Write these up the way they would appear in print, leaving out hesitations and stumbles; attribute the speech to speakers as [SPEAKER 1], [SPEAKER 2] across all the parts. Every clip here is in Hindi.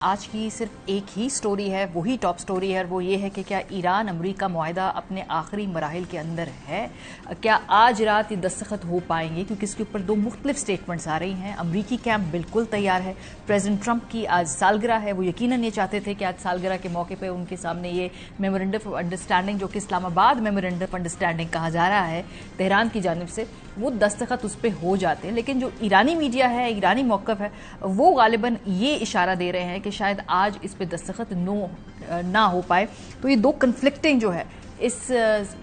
[SPEAKER 1] आज की सिर्फ एक ही स्टोरी है, वही टॉप स्टोरी है और वो ये है कि क्या ईरान अमरीका मुआहदा अपने आखिरी मराहिल के अंदर है। क्या आज रात ये दस्तखत हो पाएंगे, क्योंकि इसके ऊपर दो मुख्तलिफ स्टेटमेंट्स आ रही हैं। अमरीकी कैंप बिल्कुल तैयार है। प्रेसिडेंट ट्रंप की आज सालगिरह है, वो यकीनन ये चाहते थे कि आज सालगिरह के मौके पर उनके सामने ये मेमोरेंडम ऑफ अंडरस्टैंडिंग, जो कि इस्लामाबाद मेमोरेंडम ऑफ अंडरस्टैंडिंग कहा जा रहा है तेहरान की जानिब से, वो दस्तखत उस पर हो जाते हैं। लेकिन जो ईरानी मीडिया है, ईरानी मौक़िफ़ है, वो गालिबन ये इशारा दे रहे हैं कि शायद आज इस पे दस्तखत ना हो पाए। तो ये दो कन्फ्लिक्टिंग जो है इस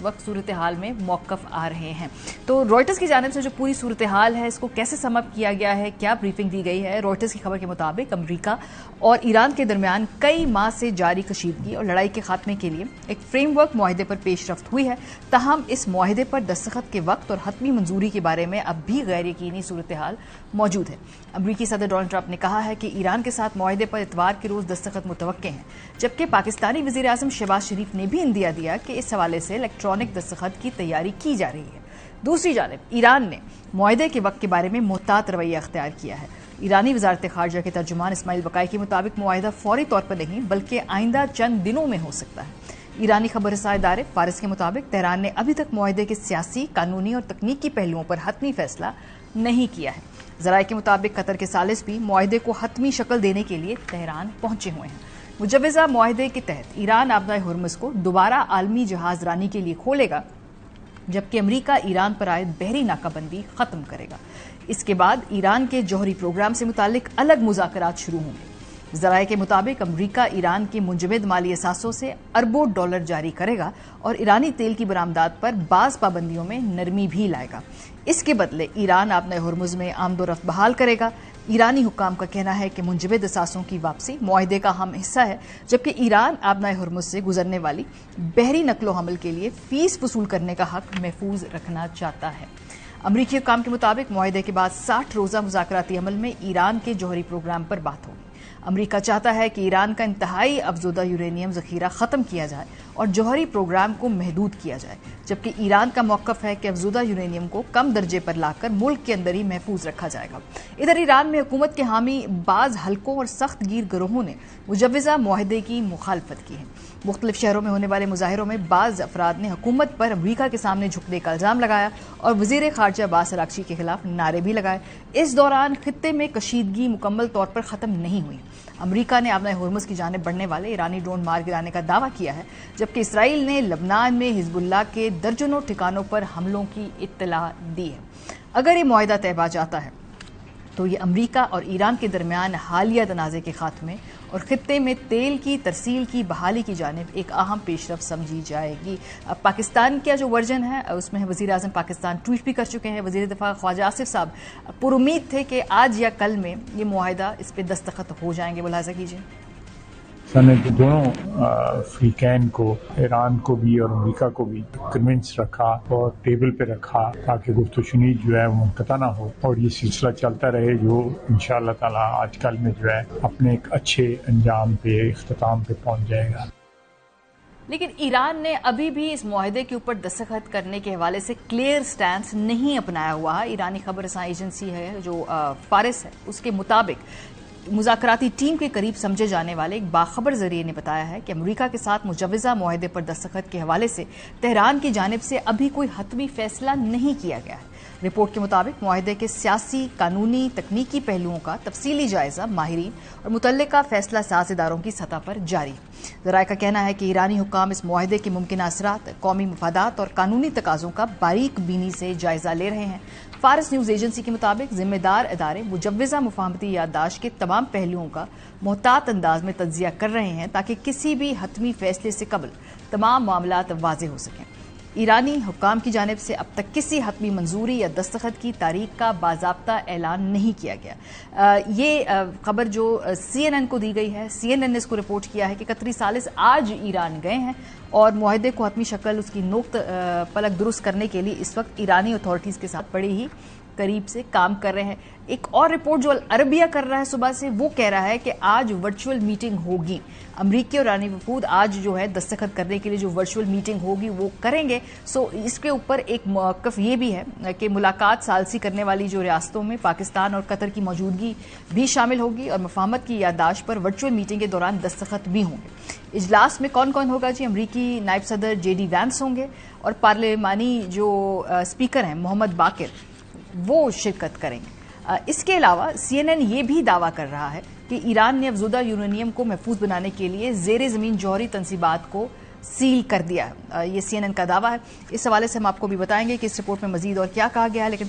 [SPEAKER 1] वक्त सूरत हाल में मौक़िफ़ आ रहे हैं। तो रॉयटर्स की जानिब से जो पूरी सूरत हाल है, इसको कैसे समअप किया गया है, क्या ब्रीफिंग दी गई है। रॉयटर्स की खबर के मुताबिक अमरीका और ईरान के दरमियान कई माह से जारी कशीदगी और लड़ाई के खात्मे के लिए एक फ्रेमवर्क मुआहदे पर पेशरफ्त हुई है। ताहम इस मुआहदे पर दस्तखत के वक्त और हतमी मंजूरी के बारे में अब भी गैर यकीनी सूरत हाल मौजूद है। अमरीकी सदर डोनाल्ड ट्रंप ने कहा है कि ईरान के साथ मुआहदे पर इतवार के रोज दस्तखत मुतवक्के हैं, जबकि पाकिस्तानी वज़ीर आज़म शहबाज शरीफ ने भी इंदिया दिया कि इस हवाले से इलेक्ट्रॉनिक दस्तखत की तैयारी की जा रही है। दूसरी जानिब ईरान ने मुआहदे के वक्त के बारे में मुहतात रवैया अख्तियार किया है। ईरानी वजारत खारजा के तर्जुमान इस्माइल बकाई के मुताबिक मुआहदा फौरी तौर पर नहीं बल्कि आइंदा चंद दिनों में हो सकता है। ईरानी खबर रसां इदारे फारिस के मुताबिक तेहरान ने अभी तक मुआहदे के सियासी, कानूनी और तकनीकी पहलुओं पर हतमी फैसला नहीं किया है। जराये के मुताबिक कतर के सालिस भी मुआहदे को हतमी शक्ल देने के लिए तेहरान पहुंचे हुए हैं। मुजव्वज़ा मुआहदे के तहत ईरान आबदाए हुर्मुज़ को दोबारा आलमी जहाज रानी के लिए खोलेगा, जबकि अमरीका ईरान पर आयद बहरी नाकाबंदी खत्म करेगा। इसके बाद ईरान के जौहरी प्रोग्राम से मुतालिक अलग मुज़ाकरात शुरू होंगे। ज़राए के मुताबिक अमरीका ईरान के मुंजमद माली असासों से अरबों डॉलर जारी करेगा और ईरानी तेल की बरामदात पर बाज़ पाबंदियों में नरमी भी लाएगा। इसके बदले ईरान आबदाए हुर्मुज़ में आमदोरफ्त बहाल करेगा। ईरानी हुक्काम का कहना है कि मुंजमद असासों की वापसी मुआहदे का अहम हिस्सा है, जबकि ईरान आबनाए हुर्मुज़ से गुजरने वाली बहरी नकलो हमल के लिए फीस वसूल करने का हक महफूज रखना चाहता है। अमरीकी हुक्काम के मुताबिक मुआहदे के बाद 60 रोज़ा मुज़ाकराती अमल में ईरान के जौहरी प्रोग्राम पर बात होगी। अमरीका चाहता है कि ईरान का इंतहाई अफजोदा यूरेनियम जखीरा खत्म किया जाए और जौहरी प्रोग्राम को महदूद किया जाए, जबकि ईरान का मौक़िफ़ है कि अफजोदा यूरेनियम को कम दर्जे पर लाकर मुल्क के अंदर ही महफूज रखा जाएगा। इधर ईरान में हुकूमत के हामी बाज़ हल्कों और सख्त गिर गिरोहों ने मुजव्वज़ा मुआहदे की मुखालफत की है। मुख्तलिफ शहरों में होने वाले मुजाहिरों में बाज़ अफराद ने हुकूमत पर अमरीका के सामने झुकने का इल्ज़ाम लगाया और वज़ीर ख़ारजा अब्बास अराग़ची के खिलाफ नारे भी लगाए। इस दौरान खित्ते में कशीदगी मुकम्मल तौर पर ख़त्म नहीं हुई। अमरीका ने आबनाए हुर्मुज़ की जानिब बढ़ने वाले ईरानी ड्रोन मार गिराने का दावा किया है, जबकि इसराइल ने लबनान में हिजबुल्लाह के दर्जनों ठिकानों पर हमलों की इत्तला दी है। अगर ये मुआहदा तय पा जाता है तो ये अमरीका और ईरान के दरमियान हालिया तनाज़े के खात्मे और खित्ते में तेल की तरसील की बहाली की जानिब एक अहम पेशरफ समझी जाएगी। अब पाकिस्तान का जो वर्जन है उसमें वज़ीर आज़म पाकिस्तान ट्वीट भी कर चुके हैं। वज़ीर दिफा ख्वाजा आसिफ साहब पुरुम्मीद थे कि आज या कल में ये मुआहदा इस पर दस्तखत हो जाएंगे। मुलाज़ा कीजिए।
[SPEAKER 2] दोनों फ्रीकैन को, ईरान को भी और अमेरिका को भी कन्विंस रखा और टेबल पे रखा ताकि गुफ्तगू जो है वो मुनक़ता ना हो और ये सिलसिला चलता रहे, जो इंशाअल्लाह ताला आजकल में जो है अपने एक अच्छे अंजाम पे, इख्तिताम पे पहुंच जाएगा।
[SPEAKER 1] लेकिन ईरान ने अभी भी इस मुआहदे के ऊपर दस्तखत करने के हवाले से क्लियर स्टैंस नहीं अपनाया हुआ है। ईरानी खबर रसां एजेंसी है जो फारिस है, उसके मुताबिक मुज़ाकराती टीम के करीब समझे जाने वाले एक बाखबर जरिए ने बताया है कि अमरीका के साथ मुजव्वज़ा मुआहदे पर दस्तखत के हवाले से तेहरान की जानिब से अभी कोई हतमी फैसला नहीं किया गया है। रिपोर्ट के मुताबिक मुआहदे के सियासी, कानूनी, तकनीकी पहलुओं का तफसीली जायजा माहिरीन और मुतल्लिका फैसला साज़ इदारों की सतह पर जारी है। ज़राए का कहना है कि ईरानी हुक्काम इस मुआहदे के मुमकिन असरात, कौमी मफादात और कानूनी तकाज़ों का बारीक बीनी से जायजा ले रहे हैं। फारिस न्यूज़ एजेंसी के मुताबिक जिम्मेदार इदारे मुजव्वज़ा मुफाहमती याददाश्त के तमाम पहलुओं का मुहतात अंदाज में तज्जिया कर रहे हैं ताकि किसी भी हतमी फैसले से कबल तमाम मामलात वाज़ेह हो सकें। ईरानी हुक्काम की जानिब से अब तक किसी हतमी मंजूरी या दस्तखत की तारीख का बाज़ाब्ता ऐलान नहीं किया गया। ये खबर जो CNN को दी गई है, CNN ने इसको रिपोर्ट किया है कि कतरी सालिस आज ईरान गए हैं और मुआहदे को हतमी शक्ल, उसकी नोक पलक दुरुस्त करने के लिए इस वक्त ईरानी अथॉरिटीज़ के साथ बड़ी ही करीब से काम कर रहे हैं। एक और रिपोर्ट जो अल अरबिया कर रहा है सुबह से, वो कह रहा है कि आज वर्चुअल मीटिंग होगी। अमरीकी और रानी वफूद आज जो है दस्तखत करने के लिए जो वर्चुअल मीटिंग होगी वो करेंगे। सो इसके ऊपर एक मौक़िफ़ ये भी है कि मुलाकात सालसी करने वाली जो रियासतों में पाकिस्तान और कतर की मौजूदगी भी शामिल होगी और मफाहमत की याददाश्त पर वर्चुअल मीटिंग के दौरान दस्तखत भी होंगे। इजलास में कौन कौन होगा जी? अमरीकी नायब सदर JD वैंस होंगे और पार्लिमानी जो स्पीकर हैं मोहम्मद बाकिर, वो शिरकत करेंगे। इसके अलावा CNN ये भी दावा कर रहा है कि ईरान ने अफजुदा यूरेनियम को महफूज बनाने के लिए ज़ेरे ज़मीन जौहरी तंसीबात को सील कर दिया है। ये CNN का दावा है। इस हवाले से हम आपको भी बताएंगे कि इस रिपोर्ट में मजीद और क्या कहा गया है। लेकिन